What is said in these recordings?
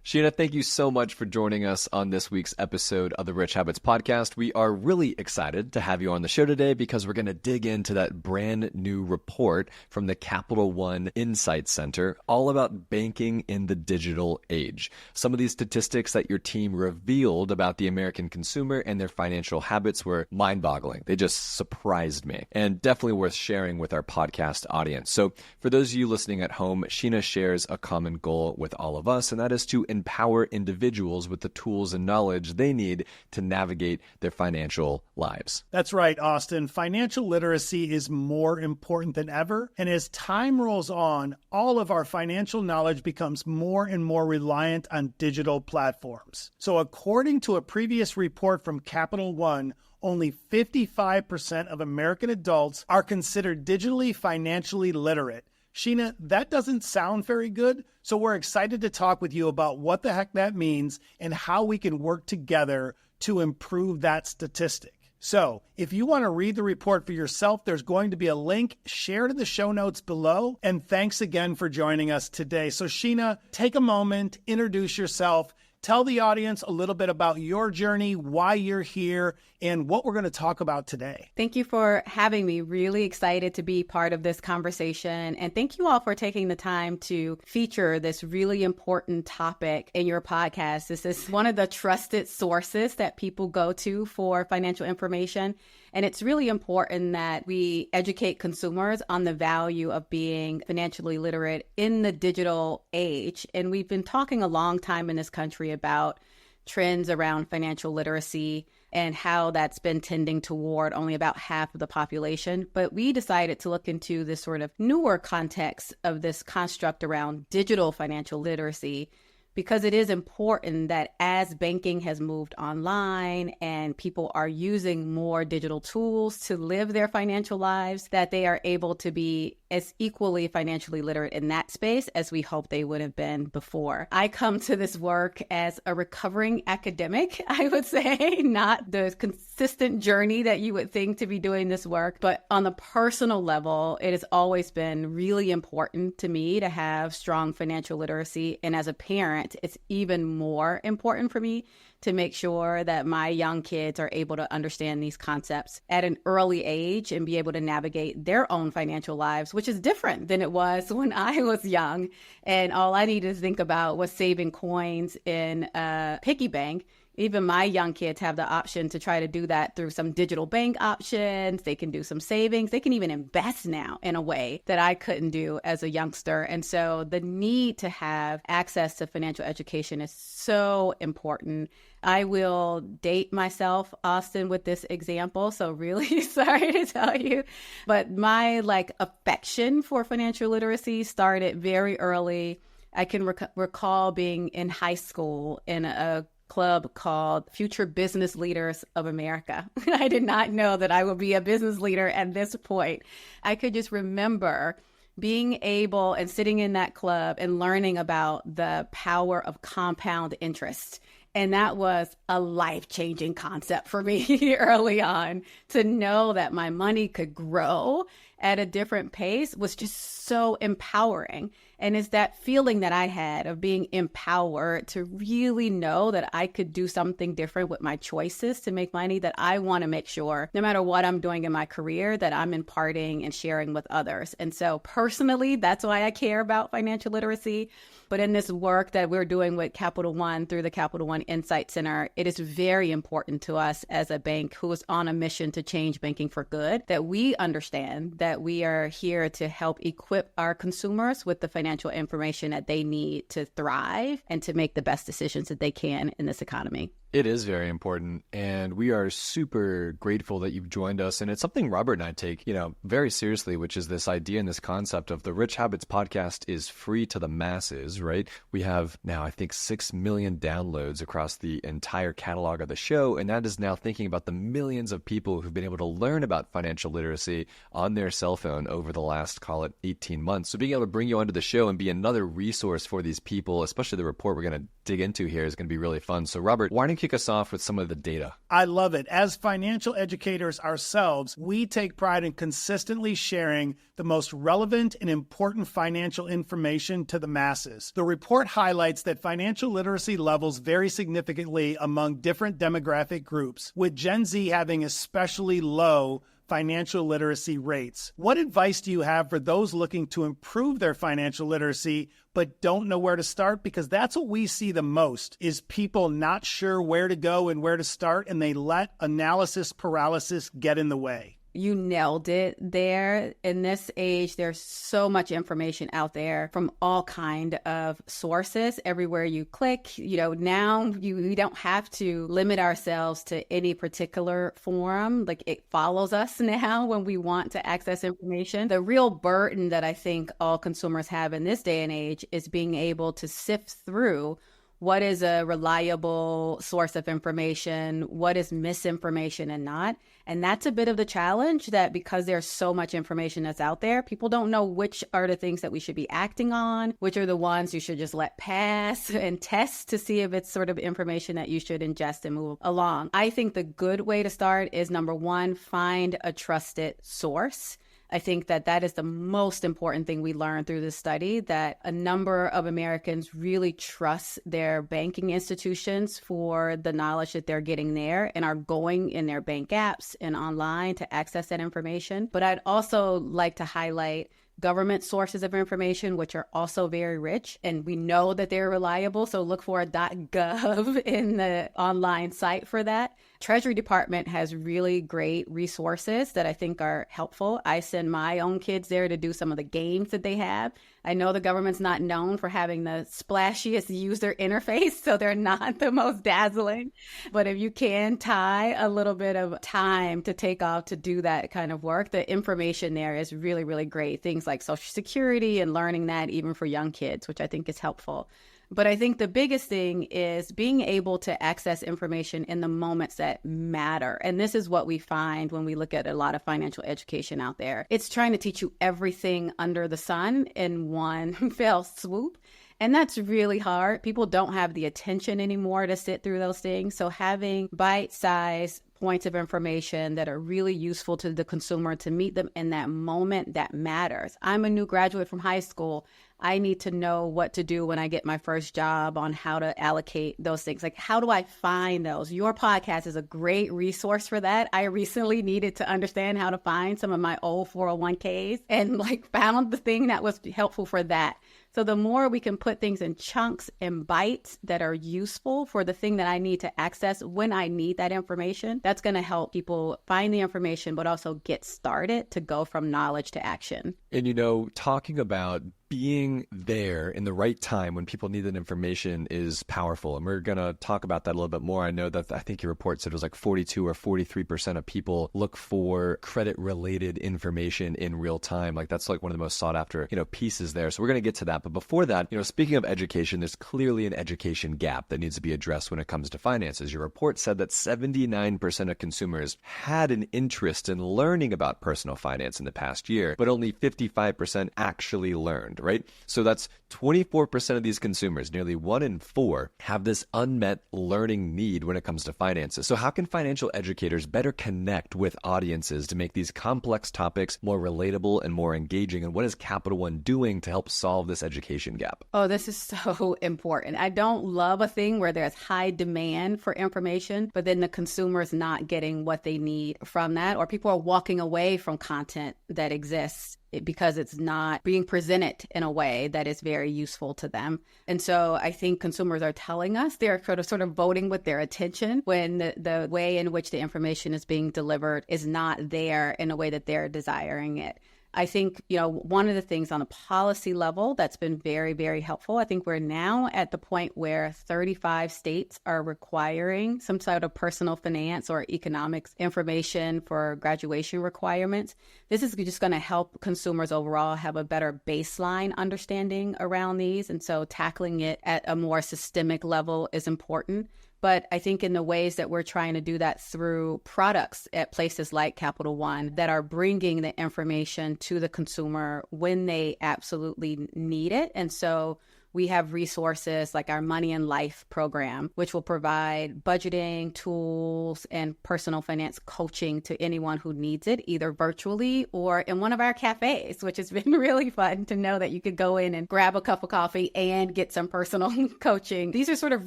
Shena, thank you so much for joining us on this week's episode of the Rich Habits Podcast. We are really excited to have you on the show today because we're going to dig into that brand new report from the Capital One Insight Center all about banking in the digital age. Some of these statistics that your team revealed about the American consumer and their financial habits were mind-boggling. They just surprised me and definitely worth sharing with our podcast audience. So for those of you listening at home, Shena shares a common goal with all of us, and that is to empower individuals with the tools and knowledge they need to navigate their financial lives. That's right, Austin. Financial literacy is more important than ever. And as time rolls on, all of our financial knowledge becomes more and more reliant on digital platforms. So according to a previous report from Capital One, only 55% of American adults are considered digitally financially literate. Shena, that doesn't sound very good, so we're excited to talk with you about what the heck that means and how we can work together to improve that statistic. So, if you want to read the report for yourself, there's going to be a link shared in the show notes below. And thanks again for joining us today. So, Shena, take a moment, introduce yourself, tell the audience a little bit about your journey, why you're here, and what we're going to talk about today. Thank you for having me. Really excited to be part of this conversation. And thank you all for taking the time to feature this really important topic in your podcast. This is one of the trusted sources that people go to for financial information. And it's really important that we educate consumers on the value of being financially literate in the digital age. And we've been talking a long time in this country about trends around financial literacy and how that's been tending toward only about half of the population. But we decided to look into this sort of newer context of this construct around digital financial literacy, because it is important that as banking has moved online and people are using more digital tools to live their financial lives, that they are able to be as equally financially literate in that space as we hope they would have been before. I come to this work as a recovering academic, I would say, not the consistent journey that you would think to be doing this work. But on the personal level, it has always been really important to me to have strong financial literacy. And as a parent, it's even more important for me to make sure that my young kids are able to understand these concepts at an early age and be able to navigate their own financial lives, which is different than it was when I was young. And all I needed to think about was saving coins in a piggy bank. Even my young kids have the option to try to do that through some digital bank options. They can do some savings. They can even invest now in a way that I couldn't do as a youngster. And so the need to have access to financial education is so important. I will date myself, Austin, with this example. So really sorry to tell you, but my affection for financial literacy started very early. I can recall being in high school in a club called Future Business Leaders of America. I did not know that I would be a business leader at this point. I could just remember being able and sitting in that club and learning about the power of compound interest. And that was a life-changing concept for me early on. To know that my money could grow at a different pace was just so empowering. And it's that feeling that I had of being empowered to really know that I could do something different with my choices to make money, that I want to make sure, no matter what I'm doing in my career, that I'm imparting and sharing with others. And so personally, that's why I care about financial literacy. But in this work that we're doing with Capital One through the Capital One Insight Center, it is very important to us as a bank who is on a mission to change banking for good, that we understand that we are here to help equip our consumers with the financial information that they need to thrive and to make the best decisions that they can in this economy. It is very important, and we are super grateful that you've joined us. And it's something Robert and I take, very seriously, which is this idea and this concept of the Rich Habits podcast is free to the masses, right? We have now, I think, 6 million downloads across the entire catalog of the show, and that is now thinking about the millions of people who've been able to learn about financial literacy on their cell phone over the last, call it, 18 months. So being able to bring you onto the show and be another resource for these people, especially the report we're going to dig into here, is going to be really fun. So Robert, why don't kick us off with some of the data? I love it. As financial educators ourselves, we take pride in consistently sharing the most relevant and important financial information to the masses. The report highlights that financial literacy levels vary significantly among different demographic groups, with Gen Z having especially low financial literacy rates. What advice do you have for those looking to improve their financial literacy but don't know where to start? Because that's what we see the most, is people not sure where to go and where to start, and they let analysis paralysis get in the way. You nailed it there. In this age, there's so much information out there from all kind of sources. Everywhere you click, now we don't have to limit ourselves to any particular forum. Like, it follows us now when we want to access information. The real burden that I think all consumers have in this day and age is being able to sift through what is a reliable source of information, what is misinformation and not. And that's a bit of the challenge, that because there's so much information that's out there, people don't know which are the things that we should be acting on, which are the ones you should just let pass and test to see if it's sort of information that you should ingest and move along. I think the good way to start is, number one, find a trusted source. I think that is the most important thing we learned through this study, that a number of Americans really trust their banking institutions for the knowledge that they're getting there and are going in their bank apps and online to access that information. But I'd also like to highlight government sources of information, which are also very rich, and we know that they're reliable. So look for a .gov in the online site for that. Treasury Department has really great resources that I think are helpful. I send my own kids there to do some of the games that they have. I know the government's not known for having the splashiest user interface, so they're not the most dazzling. But if you can tie a little bit of time to take off to do that kind of work, the information there is really, really great. Things like Social Security and learning that even for young kids, which I think is helpful. But I think the biggest thing is being able to access information in the moments that matter. And this is what we find when we look at a lot of financial education out there. It's trying to teach you everything under the sun in one fell swoop. And that's really hard. People don't have the attention anymore to sit through those things. So having bite-sized points of information that are really useful to the consumer to meet them in that moment that matters. I'm a new graduate from high school. I need to know what to do when I get my first job, on how to allocate those things. Like, how do I find those? Your podcast is a great resource for that. I recently needed to understand how to find some of my old 401ks and found the thing that was helpful for that. So the more we can put things in chunks and bites that are useful for the thing that I need to access when I need that information, that's going to help people find the information, but also get started to go from knowledge to action. And, talking about being there in the right time when people need that information is powerful. And we're going to talk about that a little bit more. I know that I think your report said it was 42 or 43% of people look for credit related information in real time. That's one of the most sought after, pieces there. So we're going to get to that. But before that, speaking of education, there's clearly an education gap that needs to be addressed when it comes to finances. Your report said that 79% of consumers had an interest in learning about personal finance in the past year, but only 55% actually learned. Right? So that's 24% of these consumers, nearly 1 in 4, have this unmet learning need when it comes to finances. So how can financial educators better connect with audiences to make these complex topics more relatable and more engaging? And what is Capital One doing to help solve this education gap? Oh, this is so important. I don't love a thing where there's high demand for information, but then the consumer's not getting what they need from that, or people are walking away from content that exists because it's not being presented in a way that is very useful to them. And so I think consumers are telling us they're sort of voting with their attention when the way in which the information is being delivered is not there in a way that they're desiring it. I think, one of the things on a policy level that's been very, very helpful, I think we're now at the point where 35 states are requiring some sort of personal finance or economics information for graduation requirements. This is just going to help consumers overall have a better baseline understanding around these. And so tackling it at a more systemic level is important. But I think in the ways that we're trying to do that through products at places like Capital One that are bringing the information to the consumer when they absolutely need it. And so we have resources like our Money and Life program, which will provide budgeting tools and personal finance coaching to anyone who needs it, either virtually or in one of our cafes, which has been really fun to know that you could go in and grab a cup of coffee and get some personal coaching. These are sort of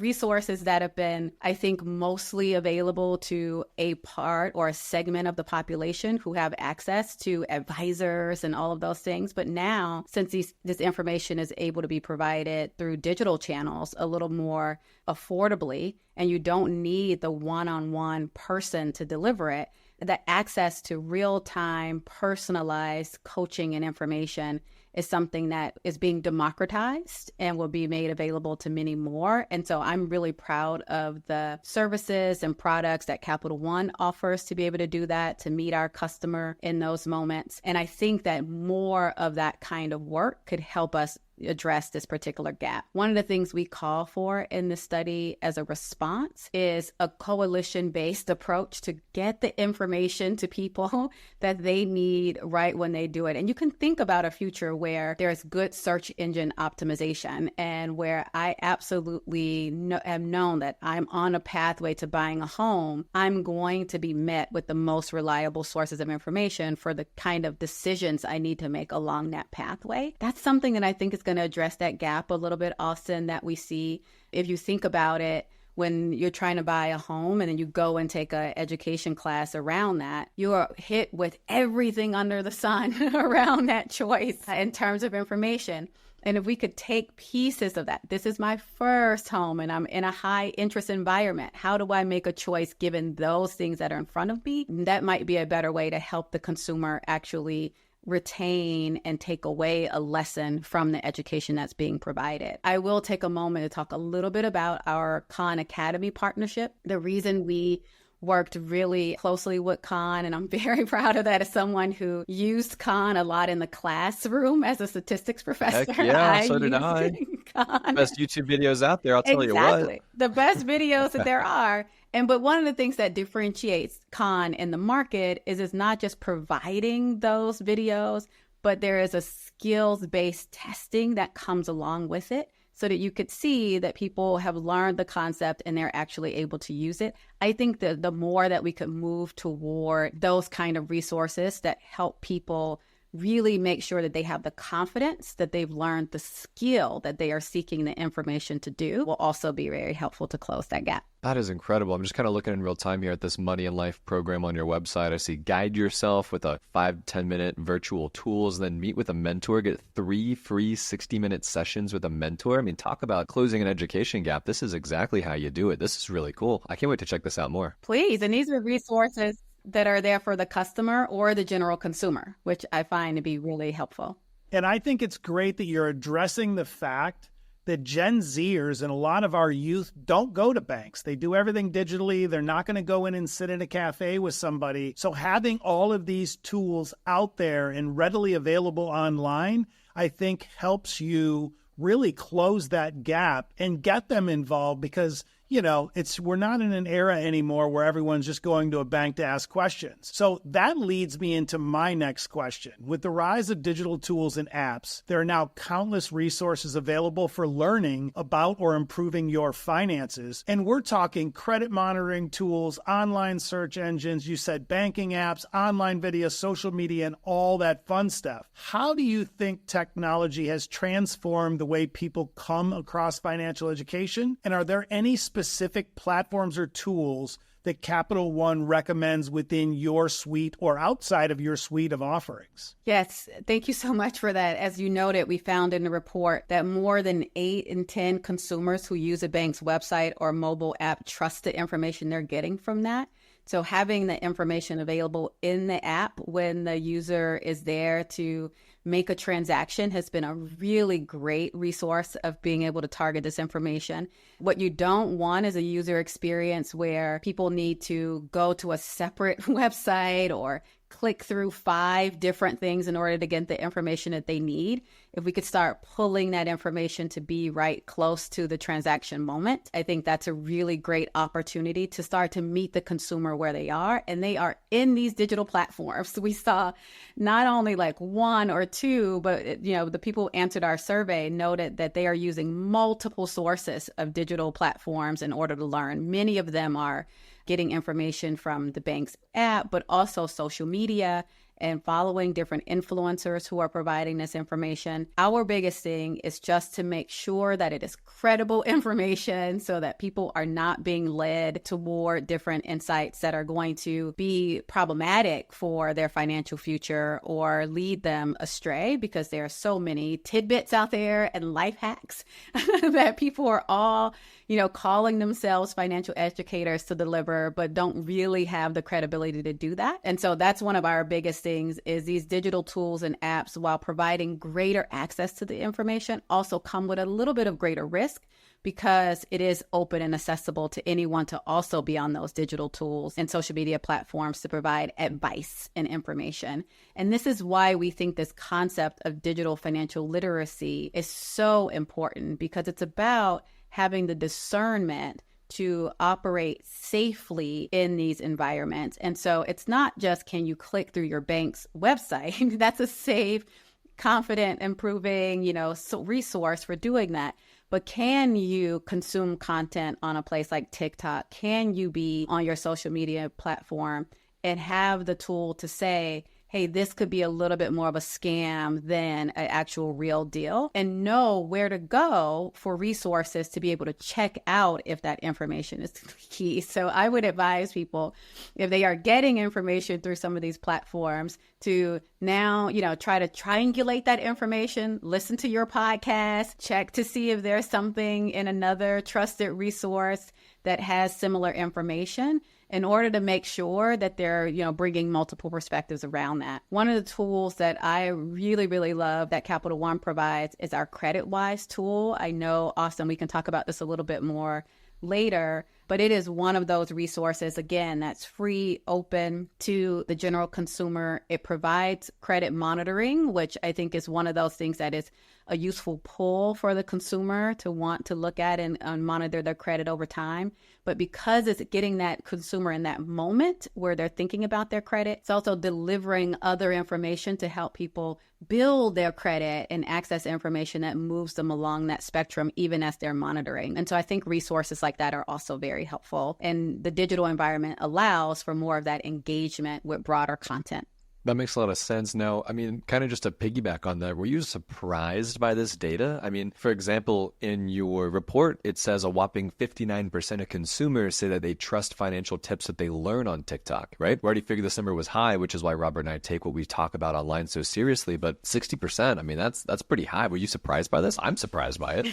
resources that have been, I think, mostly available to a part or a segment of the population who have access to advisors and all of those things. But now, since this information is able to be provided through digital channels a little more affordably, and you don't need the one-on-one person to deliver it, the access to real-time personalized coaching and information is something that is being democratized and will be made available to many more. And so I'm really proud of the services and products that Capital One offers to be able to do that, to meet our customer in those moments. And I think that more of that kind of work could help us address this particular gap. One of the things we call for in the study as a response is a coalition-based approach to get the information to people that they need right when they do it. And you can think about a future where there's good search engine optimization and where I absolutely have known that I'm on a pathway to buying a home. I'm going to be met with the most reliable sources of information for the kind of decisions I need to make along that pathway. That's something that I think is going to address that gap a little bit, Austin, that we see. If you think about it, when you're trying to buy a home and then you go and take an education class around that, you are hit with everything under the sun around that choice in terms of information. And if we could take pieces of that, this is my first home and I'm in a high interest environment. How do I make a choice given those things that are in front of me? That might be a better way to help the consumer actually retain and take away a lesson from the education that's being provided. I will take a moment to talk a little bit about our Khan Academy partnership. The reason we worked really closely with Khan, and I'm very proud of that as someone who used Khan a lot in the classroom as a statistics professor. Heck yeah, so did I. Khan. Best YouTube videos out there, I'll tell you what. The best videos that there are. But one of the things that differentiates Khan in the market is it's not just providing those videos, but there is a skills-based testing that comes along with it so that you could see that people have learned the concept and they're actually able to use it. I think that the more that we could move toward those kind of resources that help people really make sure that they have the confidence that they've learned the skill that they are seeking the information to do will also be very helpful to close that gap. That is incredible. I'm just kind of looking in real time here at this Money and Life program on your website. I see guide yourself with a 5-10 minute virtual tools, then meet with a mentor, get 3 free 60-minute sessions with a mentor. I mean, talk about closing an education gap. This is exactly how you do it. This is really cool. I can't wait to check this out more. Please. And these are resources that are there for the customer or the general consumer, which I find to be really helpful. And I think it's great that you're addressing the fact that Gen Zers and a lot of our youth don't go to banks. They do everything digitally. They're not going to go in and sit in a cafe with somebody. So having all of these tools out there and readily available online, I think helps you really close that gap and get them involved because we're not in an era anymore where everyone's just going to a bank to ask questions. So that leads me into my next question. With the rise of digital tools and apps, there are now countless resources available for learning about or improving your finances. And we're talking credit monitoring tools, online search engines, you said banking apps, online video, social media, and all that fun stuff. How do you think technology has transformed the way people come across financial education? And are there any specific platforms or tools that Capital One recommends within your suite or outside of your suite of offerings? Yes, thank you so much for that. As you noted, we found in the report that more than 8 in 10 consumers who use a bank's website or mobile app trust the information they're getting from that. So having the information available in the app when the user is there to make a transaction has been a really great resource of being able to target this information. What you don't want is a user experience where people need to go to a separate website or click through 5 different things in order to get the information that they need. if we could start pulling that information to be right close to the transaction moment, I think that's a really great opportunity to start to meet the consumer where they are. And they are in these digital platforms. So we saw not only like one or two, but the people who answered our survey noted that they are using multiple sources of digital platforms in order to learn. Many of them are getting information from the bank's app, but also social media and following different influencers who are providing this information. Our biggest thing is just to make sure that it is credible information so that people are not being led toward different insights that are going to be problematic for their financial future or lead them astray, because there are so many tidbits out there and life hacks that people are all calling themselves financial educators to deliver, but don't really have the credibility to do that. And so that's one of our biggest things is these digital tools and apps, while providing greater access to the information, also come with a little bit of greater risk, because it is open and accessible to anyone to also be on those digital tools and social media platforms to provide advice and information. And this is why we think this concept of digital financial literacy is so important, because it's about having the discernment to operate safely in these environments. And so it's not just, can you click through your bank's website? That's a safe, confident, improving, resource for doing that. But can you consume content on a place like TikTok? Can you be on your social media platform and have the tool to say, hey, this could be a little bit more of a scam than an actual real deal, and know where to go for resources to be able to check out if that information is key. So I would advise people, if they are getting information through some of these platforms, to now, try to triangulate that information, listen to your podcast, check to see if there's something in another trusted resource that has similar information, in order to make sure that they're, bringing multiple perspectives around that. One of the tools that I really, really love that Capital One provides is our CreditWise tool. I know, Austin, we can talk about this a little bit more later, but it is one of those resources, again, that's free, open to the general consumer. It provides credit monitoring, which I think is one of those things that is a useful pull for the consumer to want to look at and monitor their credit over time. But because it's getting that consumer in that moment where they're thinking about their credit, it's also delivering other information to help people build their credit and access information that moves them along that spectrum, even as they're monitoring. And so I think resources like that are also very helpful. And the digital environment allows for more of that engagement with broader content. That makes a lot of sense. Now, kind of just to piggyback on that, were you surprised by this data? For example, in your report, it says a whopping 59% of consumers say that they trust financial tips that they learn on TikTok, right? We already figured this number was high, which is why Robert and I take what we talk about online so seriously. But 60%, that's pretty high. Were you surprised by this? I'm surprised by it.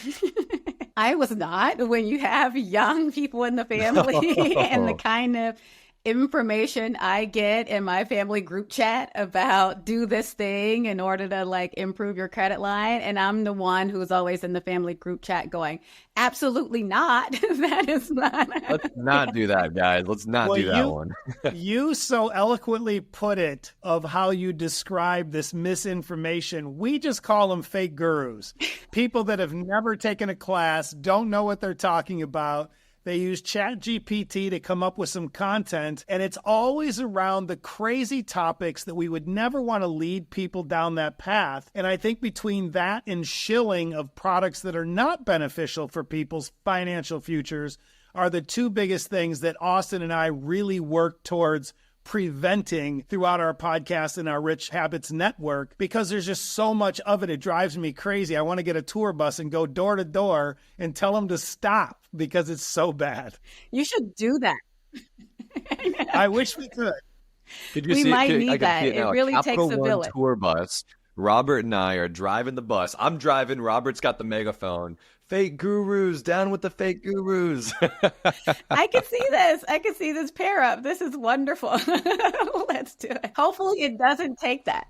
I was not. When you have young people in the family and the kind of information I get in my family group chat about do this thing in order to improve your credit line. And I'm the one who's always in the family group chat going, absolutely not. That is not. Let's not do that, guys. Let's not do that one. You so eloquently put it of how you describe this misinformation. We just call them fake gurus. People that have never taken a class, don't know what they're talking about. They use ChatGPT to come up with some content, and it's always around the crazy topics that we would never want to lead people down that path. And I think between that and shilling of products that are not beneficial for people's financial futures are the two biggest things that Austin and I really work towards preventing throughout our podcast and our Rich Habits Network, because there's just so much of it. It drives me crazy. I want to get a tour bus and go door to door and tell them to stop because it's so bad. You should do that. I wish we could. We might need that. It really takes a village. Tour bus. Robert and I are driving the bus. I'm driving. Robert's got the megaphone. Fake gurus, down with the fake gurus. I can see this. I can see this pair up. This is wonderful. Let's do it. Hopefully it doesn't take that,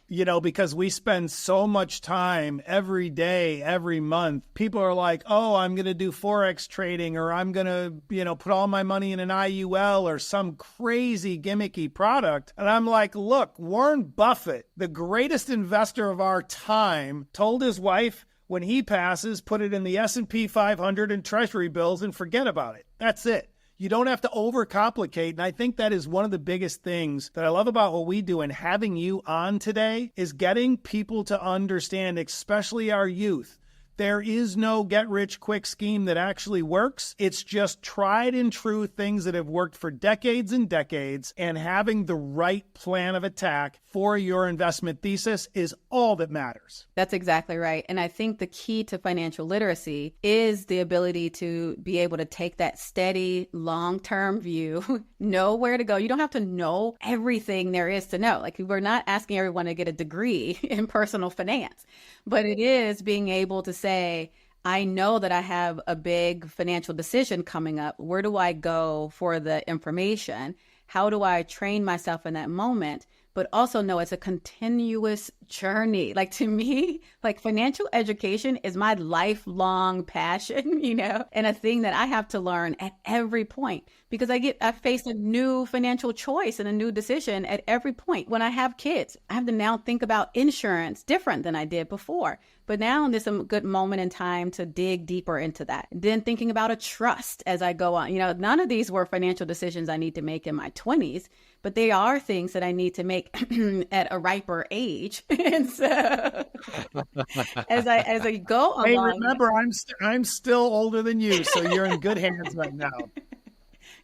Because we spend so much time every day, every month. People are like, oh, I'm going to do Forex trading, or I'm going to, put all my money in an IUL or some crazy gimmicky product. And I'm like, look, Warren Buffett, the greatest investor of our time, told his wife, when he passes, put it in the S&P 500 and treasury bills and forget about it. That's it. You don't have to overcomplicate. And I think that is one of the biggest things that I love about what we do, and having you on today is getting people to understand, especially our youth. There is no get-rich-quick scheme that actually works. It's just tried and true things that have worked for decades and decades, and having the right plan of attack for your investment thesis is all that matters. That's exactly right. And I think the key to financial literacy is the ability to be able to take that steady, long-term view, know where to go. You don't have to know everything there is to know. Like, we're not asking everyone to get a degree in personal finance, but it is being able to say, I know that I have a big financial decision coming up. Where do I go for the information? How do I train myself in that moment? But also know it's a continuous journey. Like, to me, like, financial education is my lifelong passion, and a thing that I have to learn at every point, because I face a new financial choice and a new decision at every point. When I have kids, I have to now think about insurance different than I did before. But now there's a good moment in time to dig deeper into that. Then thinking about a trust as I go on. None of these were financial decisions I need to make in my 20s, but they are things that I need to make at a riper age. And so as I go along. Hey, remember, I'm still older than you, so you're in good hands right now.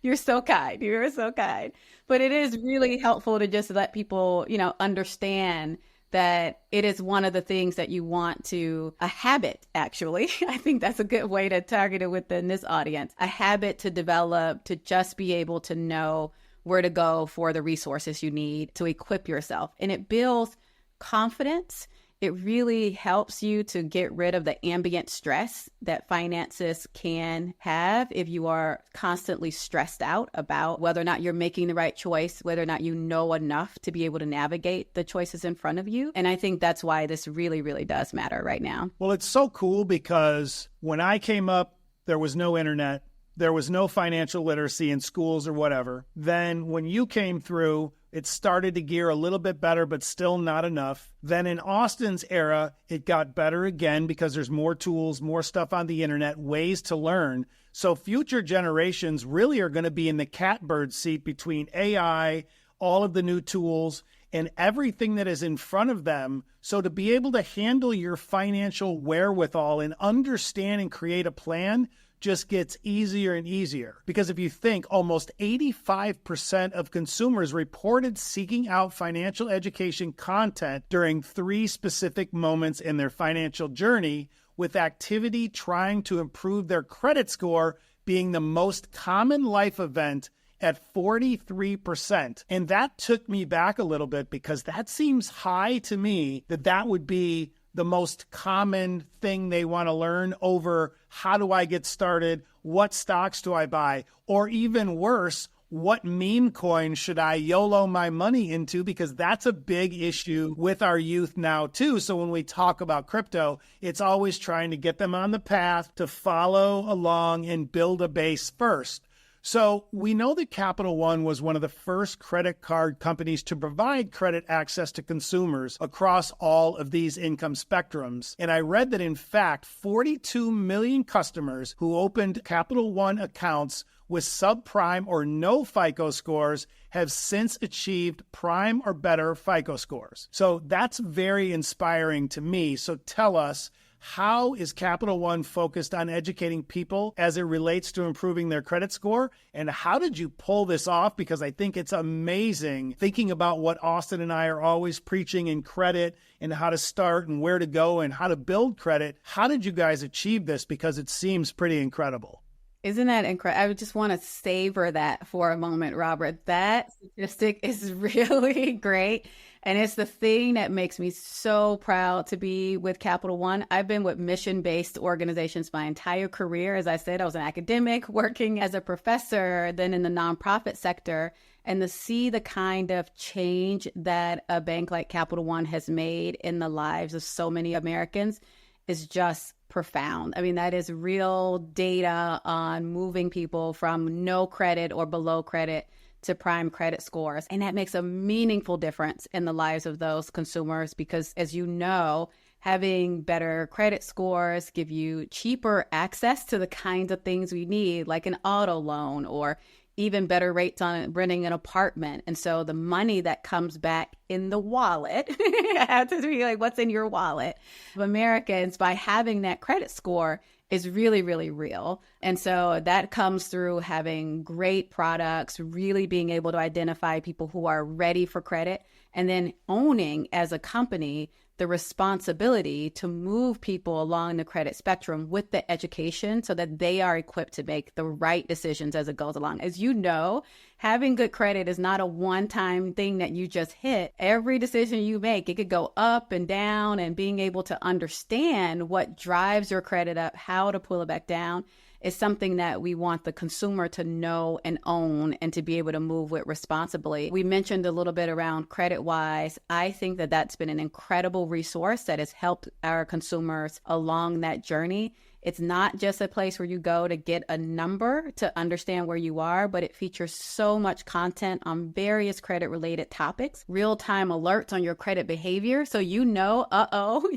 You're so kind. You're so kind. But it is really helpful to just let people, understand that it is one of the things that you want to, a habit, actually. I think that's a good way to target it within this audience. A habit to develop, to just be able to know where to go for the resources you need to equip yourself. And it builds confidence. It really helps you to get rid of the ambient stress that finances can have if you are constantly stressed out about whether or not you're making the right choice, whether or not you know enough to be able to navigate the choices in front of you. And I think that's why this really, really does matter right now. Well, it's so cool because when I came up, there was no internet. There was no financial literacy in schools or whatever. Then when you came through, it started to gear a little bit better, but still not enough. Then in Austin's era, it got better again because there's more tools, more stuff on the internet, ways to learn. So future generations really are going to be in the catbird seat between AI, all of the new tools, and everything that is in front of them. So to be able to handle your financial wherewithal and understand and create a plan just gets easier and easier. Because if you think, almost 85% of consumers reported seeking out financial education content during 3 specific moments in their financial journey, with activity trying to improve their credit score being the most common life event at 43%. And that took me back a little bit, because that seems high to me, that would be the most common thing they want to learn over how do I get started, what stocks do I buy, or even worse, what meme coin should I YOLO my money into, because that's a big issue with our youth now too. So when we talk about crypto, it's always trying to get them on the path to follow along and build a base first. So we know that Capital One was one of the first credit card companies to provide credit access to consumers across all of these income spectrums. And I read that, in fact, 42 million customers who opened Capital One accounts with subprime or no FICO scores have since achieved prime or better FICO scores. So that's very inspiring to me. So tell us, how is Capital One focused on educating people as it relates to improving their credit score? And how did you pull this off? Because I think it's amazing, thinking about what Austin and I are always preaching in credit and how to start and where to go and how to build credit. How did you guys achieve this? Because it seems pretty incredible. Isn't that incredible? I would just want to savor that for a moment, Robert. That statistic is really great. And it's the thing that makes me so proud to be with Capital One. I've been with mission-based organizations my entire career. As I said, I was an academic working as a professor, then in the nonprofit sector. And to see the kind of change that a bank like Capital One has made in the lives of so many Americans is just profound. I mean, that is real data on moving people from no credit or below credit to prime credit scores. And that makes a meaningful difference in the lives of those consumers because, as you know, having better credit scores give you cheaper access to the kinds of things we need, like an auto loan or even better rates on renting an apartment. And so the money that comes back in the wallet, I have to be like, what's in your wallet of Americans by having that credit score is really, really real. And so that comes through having great products, really being able to identify people who are ready for credit, and then owning as a company the responsibility to move people along the credit spectrum with the education so that they are equipped to make the right decisions as it goes along. As you know, having good credit is not a one-time thing that you just hit. Every decision you make, it could go up and down, and being able to understand what drives your credit up, how to pull it back down, is something that we want the consumer to know and own and to be able to move with responsibly. We mentioned a little bit around CreditWise. I think that that's been an incredible resource that has helped our consumers along that journey. It's not just a place where you go to get a number to understand where you are, but it features so much content on various credit-related topics, real-time alerts on your credit behavior, so you know,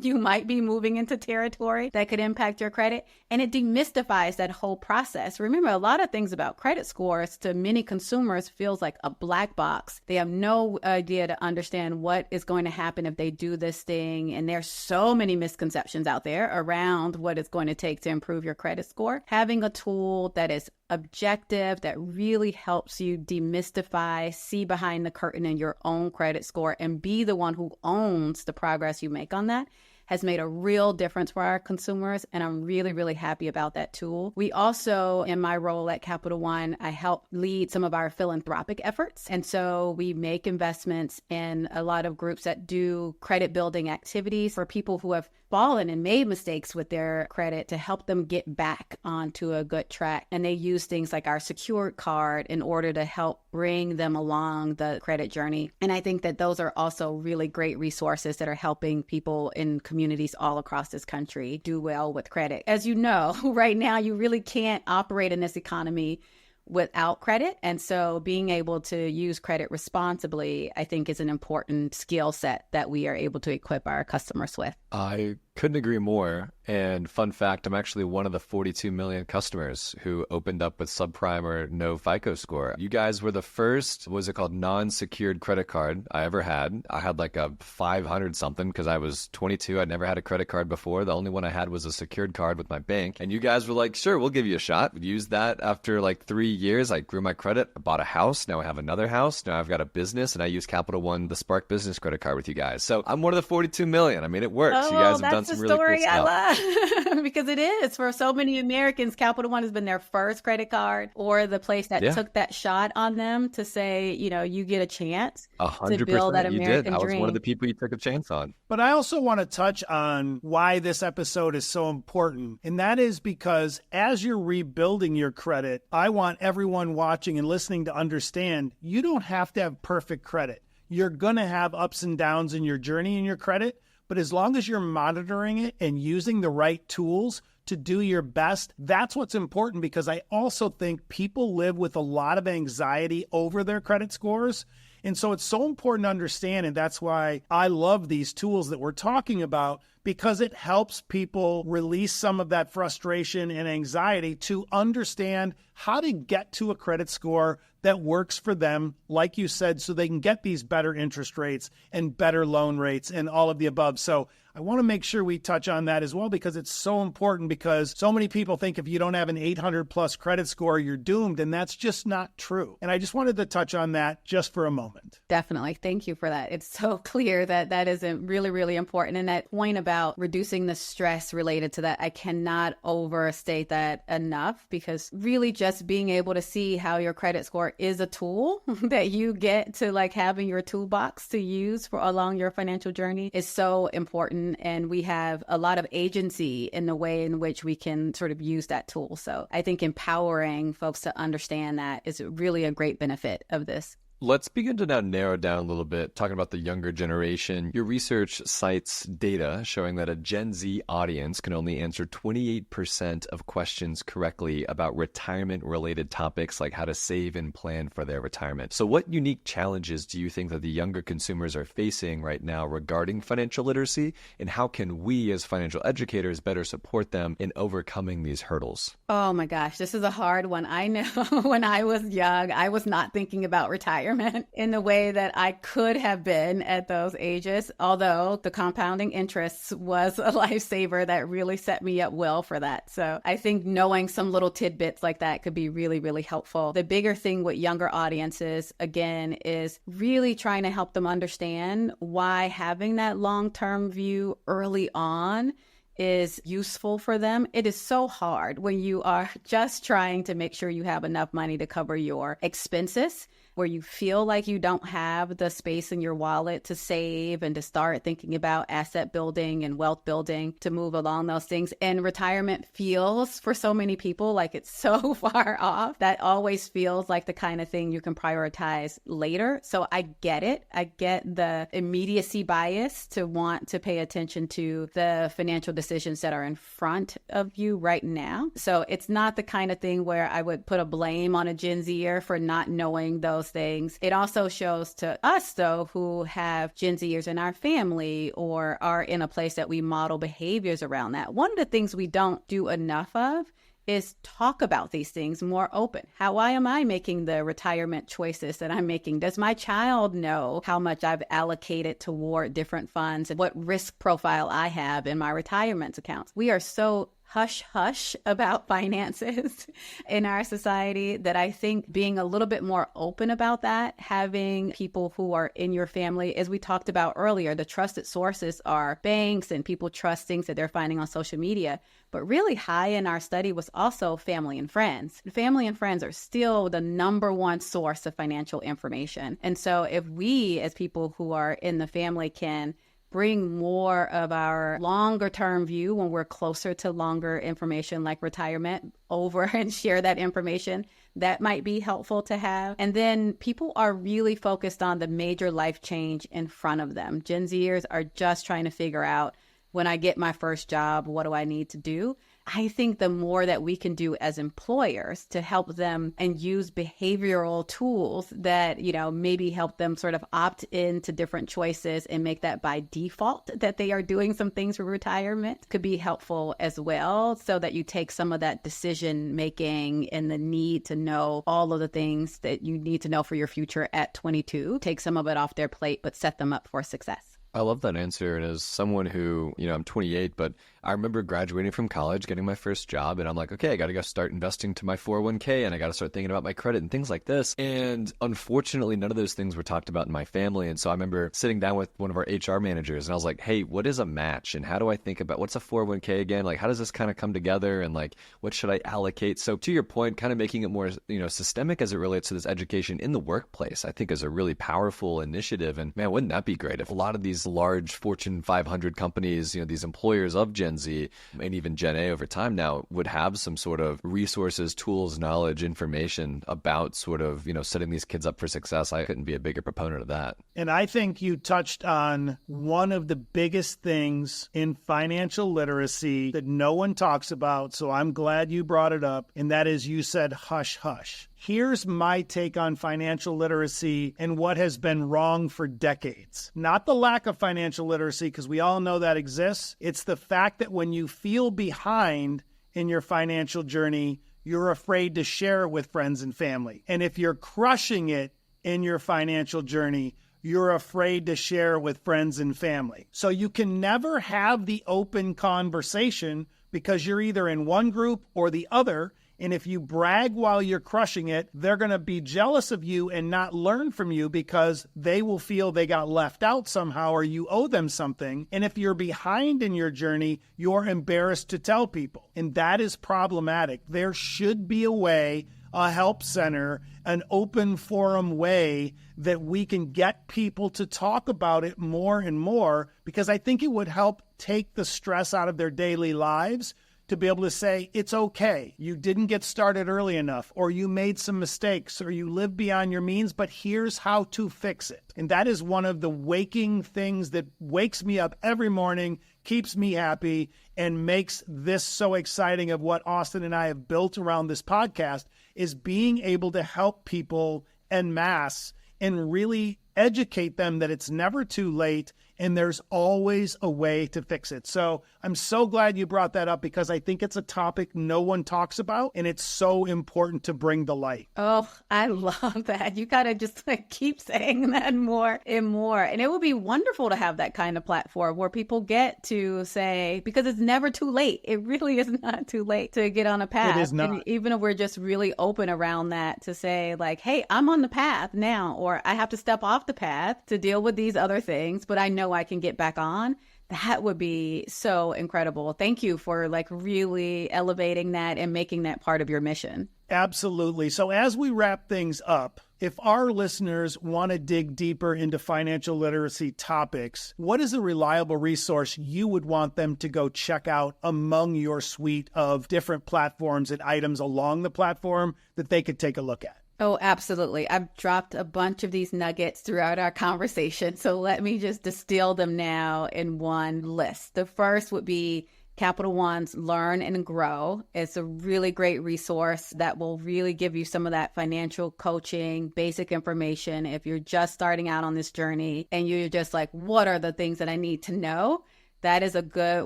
you might be moving into territory that could impact your credit, and it demystifies that whole process. Remember, a lot of things about credit scores to many consumers feels like a black box. They have no idea to understand what is going to happen if they do this thing, and there's so many misconceptions out there around what it's going to take to improve your credit score. Having a tool that is objective, that really helps you demystify, see behind the curtain in your own credit score, and be the one who owns the progress you make on that has made a real difference for our consumers, and I'm really, really happy about that tool. We also, in my role at Capital One, I help lead some of our philanthropic efforts, and so we make investments in a lot of groups that do credit building activities for people who have fallen and made mistakes with their credit to help them get back onto a good track. And they use things like our secured card in order to help bring them along the credit journey. And I think that those are also really great resources that are helping people in communities all across this country do well with credit. As you know, right now, you really can't operate in this economy without credit. And so being able to use credit responsibly, I think, is an important skill set that we are able to equip our customers with. I couldn't agree more. And fun fact, I'm actually one of the 42 million customers who opened up with subprime or no FICO score. You guys were the first, what was it called, non-secured credit card I ever had. I had like a 500 something because I was 22. I'd never had a credit card before. The only one I had was a secured card with my bank. And you guys were like, sure, we'll give you a shot. Used that after like 3 years. I grew my credit. I bought a house. Now I have another house. Now I've got a business, and I use Capital One, the Spark Business Credit Card with you guys. So I'm one of the 42 million. I mean, it works. You guys have done some really cool stuff. I love because it is for so many Americans. Capital One has been their first credit card, or the place that took that shot on them to say, you know, you get a chance 100%, to build that American you did. I was dream. one of the people you took a chance on. But I also want to touch on why this episode is so important. And that is because as you're rebuilding your credit, I want everyone watching and listening to understand you don't have to have perfect credit. You're going to have ups and downs in your journey in your credit. But as long as you're monitoring it and using the right tools to do your best, that's what's important, because I also think people live with a lot of anxiety over their credit scores. And so it's so important to understand, and that's why I love these tools that we're talking about, because it helps people release some of that frustration and anxiety to understand how to get to a credit score that works for them, like you said, so they can get these better interest rates and better loan rates and all of the above. So I want to make sure we touch on that as well, because it's so important, because so many people think if you don't have an 800 plus credit score, you're doomed. And that's just not true. And I just wanted to touch on that just for a moment. Definitely. Thank you for that. It's so clear that that is really, really important. And that point about about reducing the stress related to that. I cannot overstate that enough, because really just being able to see how your credit score is a tool that you get to like have in your toolbox to use for along your financial journey is so important. And we have a lot of agency in the way in which we can sort of use that tool. So I think empowering folks to understand that is really a great benefit of this. Let's begin to now narrow down a little bit, talking about the younger generation. Your research cites data showing that a Gen Z audience can only answer 28% of questions correctly about retirement-related topics like how to save and plan for their retirement. So what unique challenges do you think that the younger consumers are facing right now regarding financial literacy, and how can we as financial educators better support them in overcoming these hurdles? Oh my gosh, this is a hard one. I know when I was young, I was not thinking about retirement in the way that I could have been at those ages, although the compounding interest was a lifesaver that really set me up well for that. So I think knowing some little tidbits like that could be really, really helpful. The bigger thing with younger audiences, again, is really trying to help them understand why having that long-term view early on is useful for them. It is so hard when you are just trying to make sure you have enough money to cover your expenses, where you feel like you don't have the space in your wallet to save and to start thinking about asset building and wealth building to move along those things. And retirement feels for so many people like it's so far off. That always feels like the kind of thing you can prioritize later. So I get it. I get the immediacy bias to want to pay attention to the financial decisions that are in front of you right now. So it's not the kind of thing where I would put a blame on a Gen Zer for not knowing those things. It also shows to us, though, who have Gen Zers in our family or are in a place that we model behaviors around that. One of the things we don't do enough of is talk about these things more open. Why am I making the retirement choices that I'm making? Does my child know how much I've allocated toward different funds and what risk profile I have in my retirement accounts? We are so hush-hush about finances in our society that I think being a little bit more open about that, having people who are in your family, as we talked about earlier, the trusted sources are banks and people trust things that they're finding on social media. But really high in our study was also family and friends. Family and friends are still the number one source of financial information. And so if we, as people who are in the family, can bring more of our longer term view when we're closer to longer information like retirement over and share that information, that might be helpful to have. And then people are really focused on the major life change in front of them. Gen Zers are just trying to figure out, when I get my first job, what do I need to do? I think the more that we can do as employers to help them and use behavioral tools that, maybe help them sort of opt into different choices and make that by default that they are doing some things for retirement could be helpful as well, so that you take some of that decision making and the need to know all of the things that you need to know for your future at 22, take some of it off their plate, but set them up for success. I love that answer. And as someone who, I'm 28, but I remember graduating from college, getting my first job, and I'm like, okay, I got to go start investing to my 401k, and I got to start thinking about my credit and things like this. And unfortunately, none of those things were talked about in my family. And so I remember sitting down with one of our HR managers, and I was like, hey, what is a match? And how do I think about what's a 401k again? Like, how does this kind of come together? And like, what should I allocate? So to your point, kind of making it more, systemic as it relates to this education in the workplace, I think is a really powerful initiative. And man, wouldn't that be great if a lot of these large Fortune 500 companies, these employers of Gen Z and even Gen A over time now would have some sort of resources, tools, knowledge, information about sort of, setting these kids up for success. I couldn't be a bigger proponent of that. And I think you touched on one of the biggest things in financial literacy that no one talks about. So I'm glad you brought it up. And that is, you said, hush, hush. Here's my take on financial literacy and what has been wrong for decades. Not the lack of financial literacy, because we all know that exists. It's the fact that when you feel behind in your financial journey, you're afraid to share it with friends and family. And if you're crushing it in your financial journey, you're afraid to share with friends and family. So you can never have the open conversation because you're either in one group or the other. And if you brag while you're crushing it, they're going to be jealous of you and not learn from you because they will feel they got left out somehow or you owe them something. And if you're behind in your journey, you're embarrassed to tell people. And that is problematic. There should be a way, a help center, an open forum way that we can get people to talk about it more and more, because I think it would help take the stress out of their daily lives to be able to say, it's okay, you didn't get started early enough, or you made some mistakes, or you live beyond your means, but here's how to fix it. And that is one of the waking things that wakes me up every morning, keeps me happy, and makes this so exciting of what Austin and I have built around this podcast, is being able to help people en masse and really educate them that it's never too late and there's always a way to fix it. So I'm so glad you brought that up, because I think it's a topic no one talks about, and it's so important to bring to light. Oh, I love that. You gotta just keep saying that more and more. And it would be wonderful to have that kind of platform where people get to say, because it's never too late. It really is not too late to get on a path. It is not. And even if we're just really open around that, to say like, hey, I'm on the path now, or I have to step off the path to deal with these other things, but I know I can get back on. That would be so incredible. Thank you for really elevating that and making that part of your mission. Absolutely. So as we wrap things up, if our listeners want to dig deeper into financial literacy topics, what is a reliable resource you would want them to go check out among your suite of different platforms and items along the platform that they could take a look at? Oh, absolutely. I've dropped a bunch of these nuggets throughout our conversation, so let me just distill them now in one list. The first would be Capital One's Learn and Grow. It's a really great resource that will really give you some of that financial coaching, basic information. If you're just starting out on this journey and you're just like, what are the things that I need to know? That is a good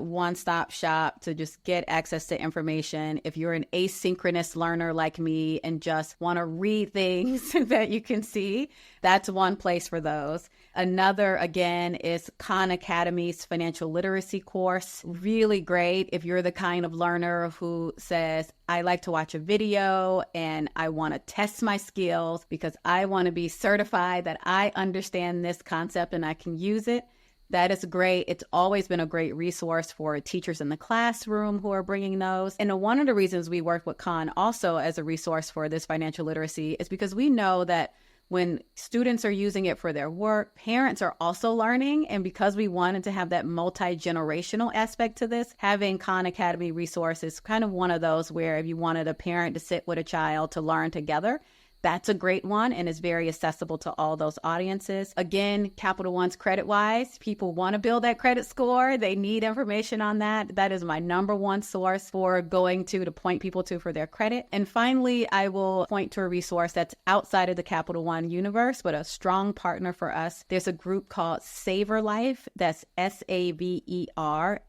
one-stop shop to just get access to information. If you're an asynchronous learner like me and just want to read things that you can see, that's one place for those. Another, again, is Khan Academy's financial literacy course. Really great if you're the kind of learner who says, I like to watch a video and I want to test my skills because I want to be certified that I understand this concept and I can use it. That is great. It's always been a great resource for teachers in the classroom who are bringing those. And one of the reasons we work with Khan also as a resource for this financial literacy is because we know that when students are using it for their work, parents are also learning. And because we wanted to have that multi-generational aspect to this, having Khan Academy resources is kind of one of those where if you wanted a parent to sit with a child to learn together, that's a great one and is very accessible to all those audiences. Again, Capital One's CreditWise. People want to build that credit score. They need information on that. That is my number one source for going to point people to for their credit. And finally, I will point to a resource that's outside of the Capital One universe, but a strong partner for us. There's a group called Savor Life. That's SAVERLIFE.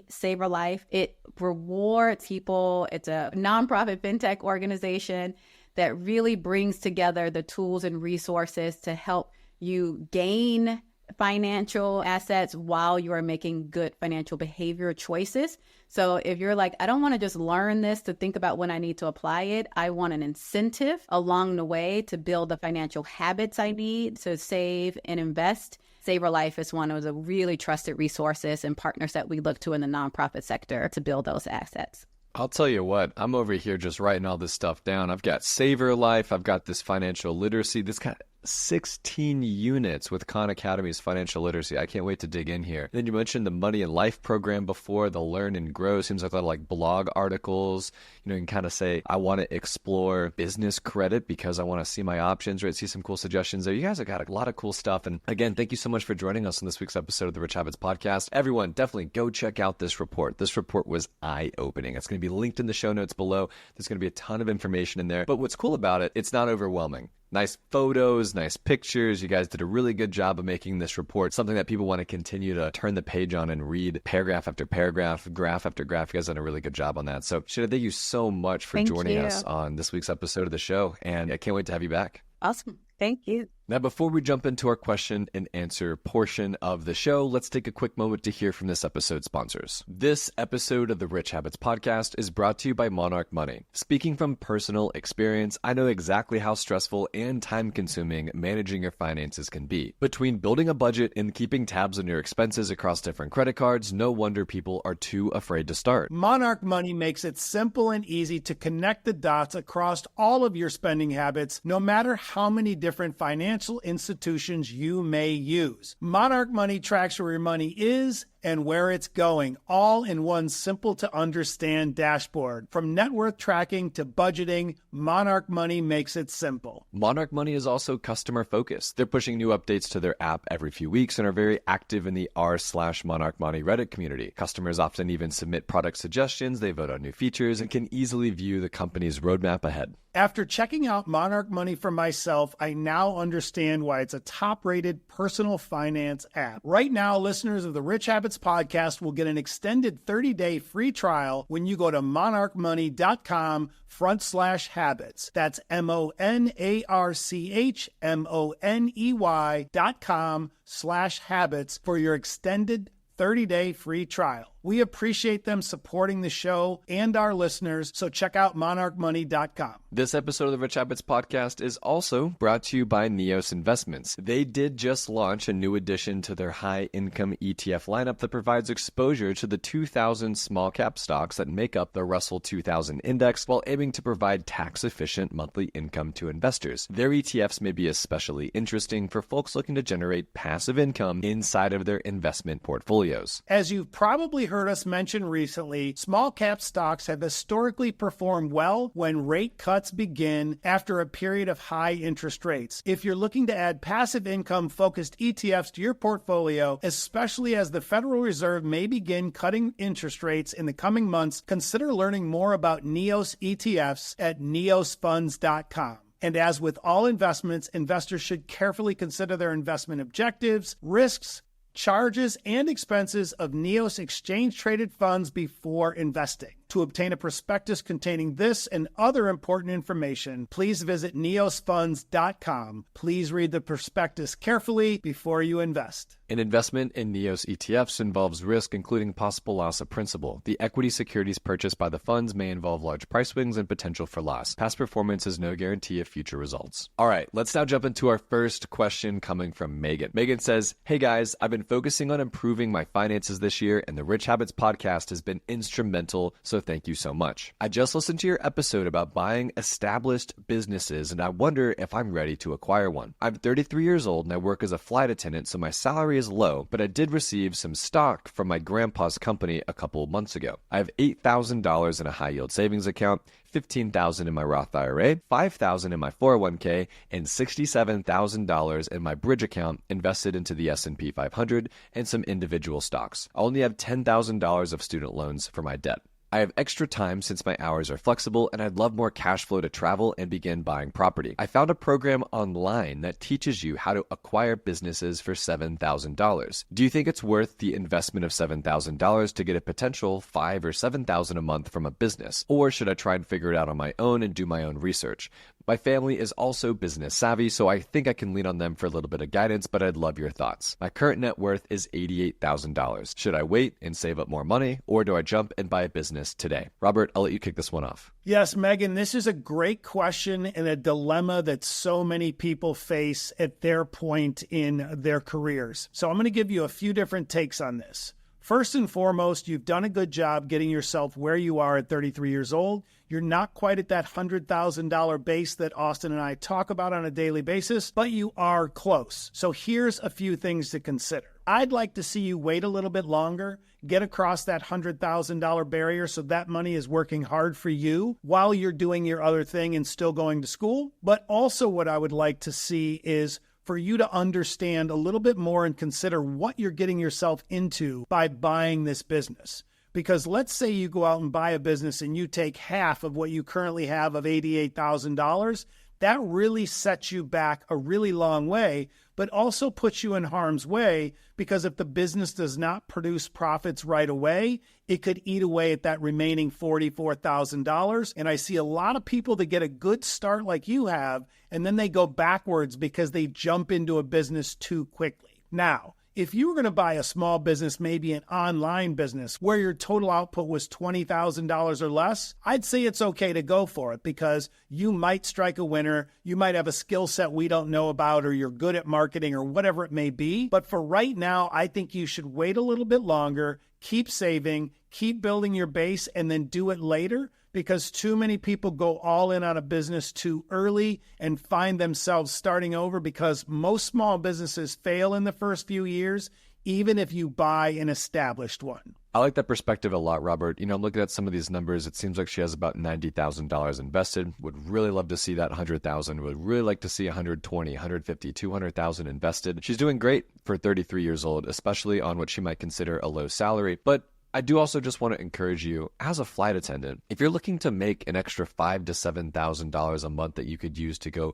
Savor Life. It rewards people. It's a nonprofit fintech organization that really brings together the tools and resources to help you gain financial assets while you are making good financial behavior choices. So if you're like, I don't want to just learn this to think about when I need to apply it, I want an incentive along the way to build the financial habits I need to save and invest. Savor Life is one of the really trusted resources and partners that we look to in the nonprofit sector to build those assets. I'll tell you what, I'm over here just writing all this stuff down. I've got Savor Life, I've got this financial literacy, this got 16 units with Khan Academy's financial literacy. I can't wait to dig in here. Then you mentioned the Money and Life program before, the Learn and Grow. Seems like a lot of like blog articles. You can kind of say, I want to explore business credit because I want to see my options, right? See some cool suggestions there. You guys have got a lot of cool stuff. And again, thank you so much for joining us on this week's episode of the Rich Habits Podcast. Everyone, definitely go check out this report. This report was eye-opening. It's going to be linked in the show notes below. There's going to be a ton of information in there. But what's cool about it, it's not overwhelming. Nice photos, nice pictures. You guys did a really good job of making this report something that people want to continue to turn the page on and read paragraph after paragraph, graph after graph. You guys done a really good job on that. So, Shena, thank you so much for joining us on this week's episode of the show. And I can't wait to have you back. Awesome. Thank you. Now, before we jump into our question and answer portion of the show, let's take a quick moment to hear from this episode's sponsors. This episode of the Rich Habits Podcast is brought to you by Monarch Money. Speaking from personal experience, I know exactly how stressful and time-consuming managing your finances can be. Between building a budget and keeping tabs on your expenses across different credit cards, no wonder people are too afraid to start. Monarch Money makes it simple and easy to connect the dots across all of your spending habits, no matter how many different financial institutions you may use. Monarch Money tracks where your money is and where it's going, all in one simple to understand dashboard. From net worth tracking to budgeting, Monarch Money makes it simple. Monarch Money is also customer focused. They're pushing new updates to their app every few weeks and are very active in the r/Monarch Money Reddit community. Customers often even submit product suggestions, they vote on new features, and can easily view the company's roadmap ahead. After checking out Monarch Money for myself, I now understand why it's a top-rated personal finance app. Right now, listeners of the Rich Habits Podcast will get an extended 30-day free trial when you go to monarchmoney.com/habits. That's monarchmoney.com/habits for your extended 30-day free trial. We appreciate them supporting the show and our listeners, so check out monarchmoney.com. This episode of the Rich Habits Podcast is also brought to you by Neos Investments. They did just launch a new addition to their high-income ETF lineup that provides exposure to the 2,000 small-cap stocks that make up the Russell 2000 index while aiming to provide tax-efficient monthly income to investors. Their ETFs may be especially interesting for folks looking to generate passive income inside of their investment portfolios. As you've probably heard us mention recently, small cap stocks have historically performed well when rate cuts begin after a period of high interest rates. If you're looking to add passive income focused ETFs to your portfolio, especially as the Federal Reserve may begin cutting interest rates in the coming months, consider learning more about Neos ETFs at neosfunds.com. And as with all investments, investors should carefully consider their investment objectives, risks, charges, and expenses of Neos exchange-traded funds before investing. To obtain a prospectus containing this and other important information, please visit neosfunds.com. Please read the prospectus carefully before you invest. An investment in Neos ETFs involves risk, including possible loss of principal. The equity securities purchased by the funds may involve large price swings and potential for loss. Past performance is no guarantee of future results. All right, let's now jump into our first question coming from Megan. Megan says, "Hey guys, I've been focusing on improving my finances this year, and the Rich Habits podcast has been instrumental, so thank you so much. I just listened to your episode about buying established businesses, and I wonder if I'm ready to acquire one. I'm 33 years old and I work as a flight attendant, so my salary is low, but I did receive some stock from my grandpa's company a couple of months ago. I have $8,000 in a high-yield savings account, $15,000 in my Roth IRA, $5,000 in my 401k, and $67,000 in my bridge account invested into the S&P 500 and some individual stocks. I only have $10,000 of student loans for my debt. I have extra time since my hours are flexible, and I'd love more cash flow to travel and begin buying property. I found a program online that teaches you how to acquire businesses for $7,000. Do you think it's worth the investment of $7,000 to get a potential $5,000 or $7,000 a month from a business? Or should I try and figure it out on my own and do my own research? My family is also business savvy, so I think I can lean on them for a little bit of guidance, but I'd love your thoughts. My current net worth is $88,000. Should I wait and save up more money, or do I jump and buy a business today?" Robert, I'll let you kick this one off. Yes, Megan, this is a great question and a dilemma that so many people face at their point in their careers. So I'm going to give you a few different takes on this. First and foremost, you've done a good job getting yourself where you are at 33 years old. You're not quite at that $100,000 base that Austin and I talk about on a daily basis, but you are close. So here's a few things to consider. I'd like to see you wait a little bit longer, get across that $100,000 barrier so that money is working hard for you while you're doing your other thing and still going to school. But also what I would like to see is for you to understand a little bit more and consider what you're getting yourself into by buying this business. Because let's say you go out and buy a business and you take half of what you currently have of $88,000. that really sets you back a really long way, but also puts you in harm's way, because if the business does not produce profits right away, it could eat away at that remaining $44,000. And I see a lot of people that get a good start like you have, and then they go backwards because they jump into a business too quickly. Now, if you were going to buy a small business, maybe an online business where your total output was $20,000 or less, I'd say it's okay to go for it, because you might strike a winner. You might have a skill set we don't know about, or you're good at marketing, or whatever it may be. But for right now, I think you should wait a little bit longer, keep saving, keep building your base, and then do it later. Because too many people go all in on a business too early and find themselves starting over, because most small businesses fail in the first few years, even if you buy an established one. I like that perspective a lot, Robert. I'm looking at some of these numbers. It seems like she has about $90,000 invested. Would really love to see that $100,000. Would really like to see $120,000, $150,000, $200,000 invested. She's doing great for 33 years old, especially on what she might consider a low salary. But I do also just want to encourage you, as a flight attendant, if you're looking to make an extra $5,000 to $7,000 a month that you could use to go,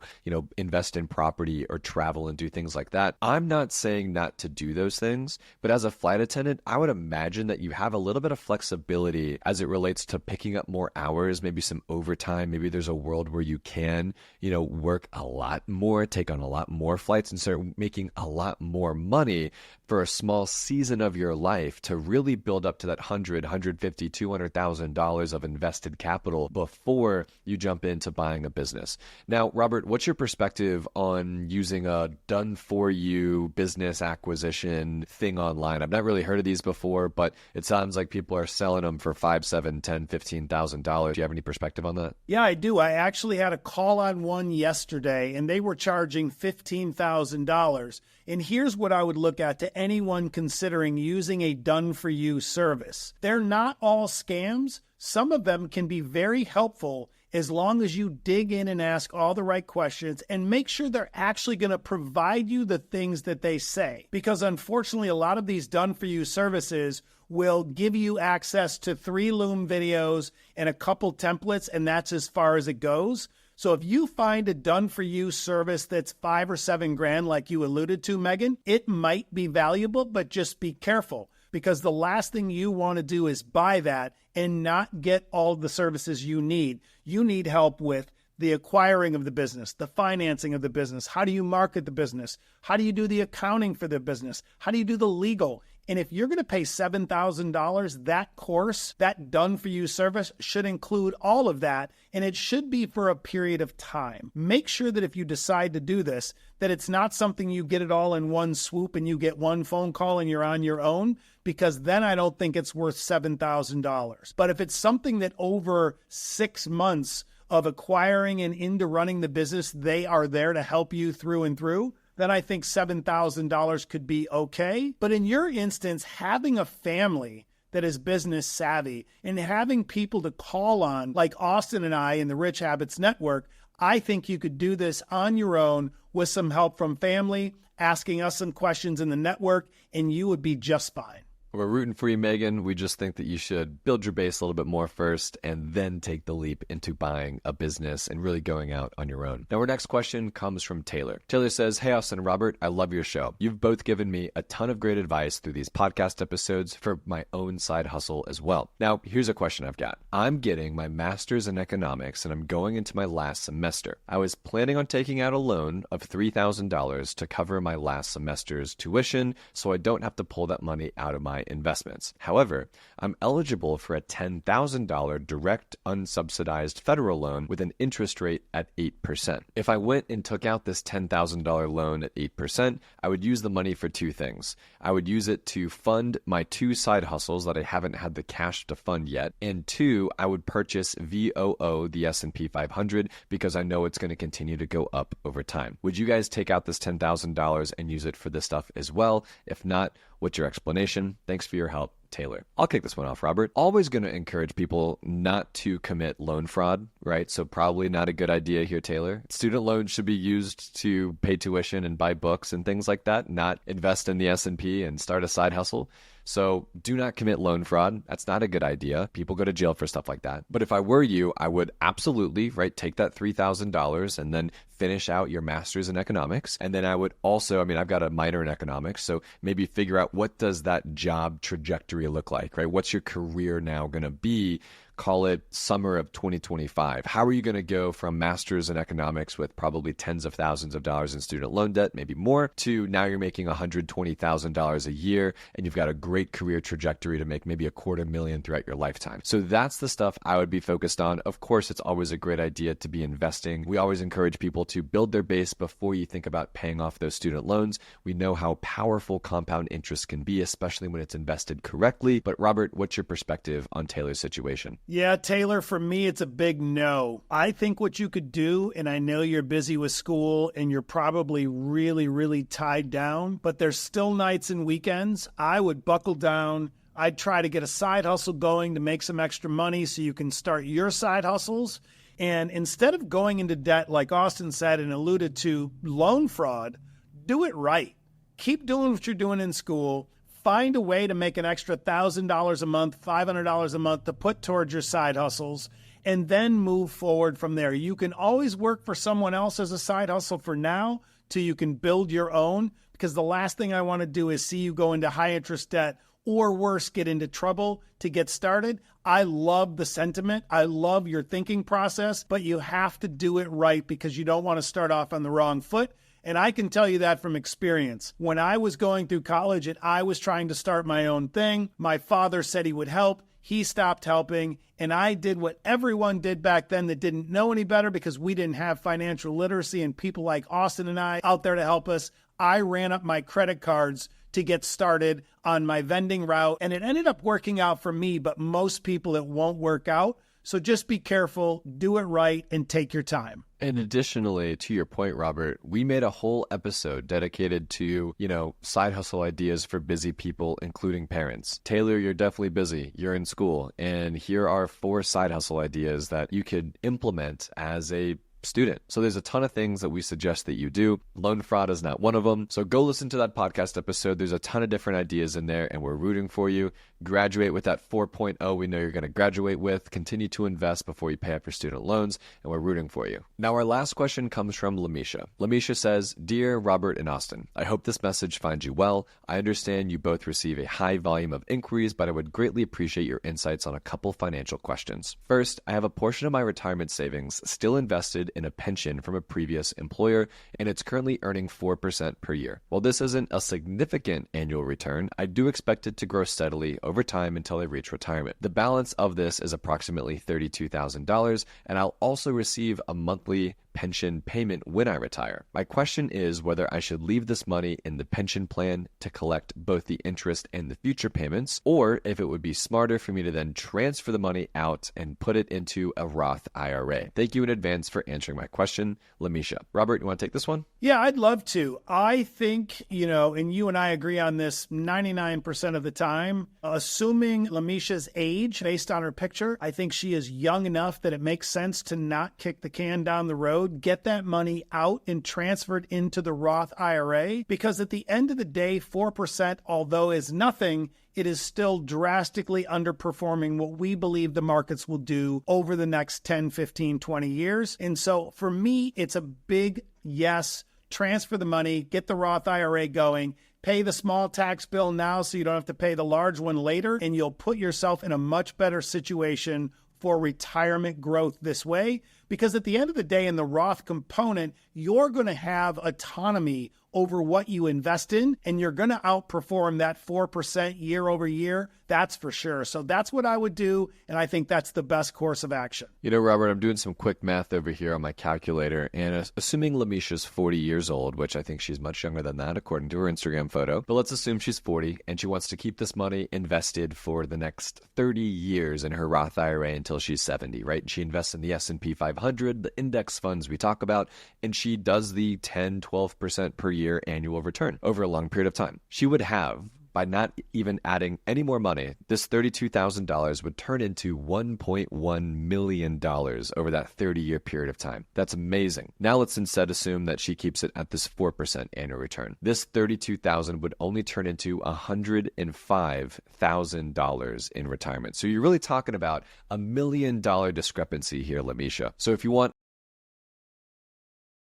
invest in property or travel and do things like that, I'm not saying not to do those things, but as a flight attendant, I would imagine that you have a little bit of flexibility as it relates to picking up more hours, maybe some overtime. Maybe there's a world where you can, work a lot more, take on a lot more flights, and start making a lot more money for a small season of your life to really build up to that $100,000, $150,000, $200,000 of invested capital before you jump into buying a business. Now, Robert, what's your perspective on using a done-for-you business acquisition thing online? I've not really heard of these before, but it sounds like people are selling them for $5,000, $10,000, $15,000. Do you have any perspective on that? Yeah, I do. I actually had a call on one yesterday, and they were charging $15,000. And here's what I would look at to anyone considering using a done-for-you service. They're not all scams. Some of them can be very helpful as long as you dig in and ask all the right questions and make sure they're actually going to provide you the things that they say. Because unfortunately, a lot of these done-for-you services will give you access to 3 Loom videos and a couple templates, and that's as far as it goes. So if you find a done-for-you service that's $5,000 or $7,000, like you alluded to, Megan, it might be valuable, but just be careful, because the last thing you want to do is buy that and not get all the services you need. You need help with the acquiring of the business, the financing of the business. How do you market the business? How do you do the accounting for the business? How do you do the legal? And if you're going to pay $7,000, that course, that done-for-you service should include all of that, and it should be for a period of time. Make sure that if you decide to do this, that it's not something you get it all in one swoop and you get one phone call and you're on your own, because then I don't think it's worth $7,000. But if it's something that over 6 months of acquiring and into running the business, they are there to help you through and through, then I think $7,000 could be okay. But in your instance, having a family that is business savvy and having people to call on, like Austin and I in the Rich Habits Network, I think you could do this on your own with some help from family, asking us some questions in the network, and you would be just fine. We're rooting for you, Megan. We just think that you should build your base a little bit more first and then take the leap into buying a business and really going out on your own. Now, our next question comes from Taylor. Taylor says, "Hey, Austin and Robert, I love your show. You've both given me a ton of great advice through these podcast episodes for my own side hustle as well. Now, here's a question I've got. I'm getting my master's in economics and I'm going into my last semester. I was planning on taking out a loan of $3,000 to cover my last semester's tuition so I don't have to pull that money out of my investments. However, I'm eligible for a $10,000 direct unsubsidized federal loan with an interest rate at 8%. If I went and took out this $10,000 loan at 8%, I would use the money for 2 things. I would use it to fund my 2 side hustles that I haven't had the cash to fund yet, and 2, I would purchase VOO, the S&P 500, because I know it's going to continue to go up over time. Would you guys take out this $10,000 and use it for this stuff as well? If not, what's your explanation? Thanks for your help, Taylor." I'll kick this one off, Robert. Always going to encourage people not to commit loan fraud, right? So probably not a good idea here, Taylor. Student loans should be used to pay tuition and buy books and things like that, not invest in the S&P and start a side hustle. So do not commit loan fraud. That's not a good idea. People go to jail for stuff like that. But if I were you, I would absolutely, right, take that $3,000 and then finish out your master's in economics. And then I would also, I've got a minor in economics, so maybe figure out what does that job trajectory look like, right? What's your career now going to be? Call it summer of 2025. How are you going to go from master's in economics with probably tens of thousands of dollars in student loan debt, maybe more, to now you're making $120,000 a year and you've got a great career trajectory to make maybe $250,000 throughout your lifetime. So that's the stuff I would be focused on. Of course, it's always a great idea to be investing. We always encourage people to build their base before you think about paying off those student loans. We know how powerful compound interest can be, especially when it's invested correctly. But Robert, what's your perspective on Taylor's situation? Yeah, Taylor, for me, it's a big no. I think what you could do, and I know you're busy with school and you're probably really, really tied down, but there's still nights and weekends. I would buckle down. I'd try to get a side hustle going to make some extra money so you can start your side hustles. And instead of going into debt, like Austin said and alluded to, loan fraud, do it right. Keep doing what you're doing in school. Find a way to make an extra $1,000 a month, $500 a month to put towards your side hustles, and then move forward from there. You can always work for someone else as a side hustle for now till you can build your own, because the last thing I want to do is see you go into high interest debt or worse, get into trouble to get started. I love the sentiment. I love your thinking process, but you have to do it right because you don't want to start off on the wrong foot. And I can tell you that from experience. When I was going through college and I was trying to start my own thing, my father said he would help. He stopped helping. And I did what everyone did back then that didn't know any better because we didn't have financial literacy and people like Austin and I out there to help us. I ran up my credit cards to get started on my vending route. And it ended up working out for me, but most people it won't work out. So just be careful, do it right, and take your time. And additionally, to your point, Robert, we made a whole episode dedicated to, side hustle ideas for busy people, including parents. Taylor, you're definitely busy. You're in school. And here are 4 side hustle ideas that you could implement as a student. So there's a ton of things that we suggest that you do. Loan fraud is not one of them. So go listen to that podcast episode. There's a ton of different ideas in there and we're rooting for you. Graduate with that 4.0 we know you're going to graduate with. Continue to invest before you pay off your student loans, and we're rooting for you. Now, our last question comes from Lamisha. Lamisha says, Dear Robert and Austin, I hope this message finds you well. I understand you both receive a high volume of inquiries, but I would greatly appreciate your insights on a couple financial questions. First, I have a portion of my retirement savings still invested in a pension from a previous employer, and it's currently earning 4% per year. While this isn't a significant annual return, I do expect it to grow steadily over time until I reach retirement. The balance of this is approximately $32,000, and I'll also receive a monthly pension payment when I retire. My question is whether I should leave this money in the pension plan to collect both the interest and the future payments, or if it would be smarter for me to then transfer the money out and put it into a Roth IRA. Thank you in advance for answering my question, Lamisha. Robert, you want to take this one? Yeah, I'd love to. I think, and you and I agree on this 99% of the time, assuming Lamisha's age based on her picture, I think she is young enough that it makes sense to not kick the can down the road. Get that money out and transfer it into the Roth IRA, because at the end of the day, 4%, although is nothing, it is still drastically underperforming what we believe the markets will do over the next 10, 15, 20 years. And so for me, it's a big yes. Transfer the money, get the Roth IRA going, pay the small tax bill now so you don't have to pay the large one later, and you'll put yourself in a much better situation for retirement growth this way. Because at the end of the day, in the Roth component, you're going to have autonomy over what you invest in, and you're going to outperform that 4% year over year. That's for sure. So that's what I would do, and I think that's the best course of action. Robert, I'm doing some quick math over here on my calculator, and assuming Lamisha's 40 years old, which I think she's much younger than that according to her Instagram photo, but let's assume she's 40 and she wants to keep this money invested for the next 30 years in her Roth IRA until she's 70, right? She invests in the S&P 500, the index funds we talk about, and she does the 10, 12% per year annual return over a long period of time. She would have by not even adding any more money, this $32,000 would turn into $1.1 million over that 30-year period of time. That's amazing. Now let's instead assume that she keeps it at this 4% annual return. This $32,000 would only turn into $105,000 in retirement. So you're really talking about $1 million discrepancy here, Lamisha. So if you want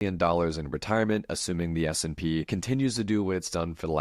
$1 million in retirement, assuming the S&P continues to do what it's done for the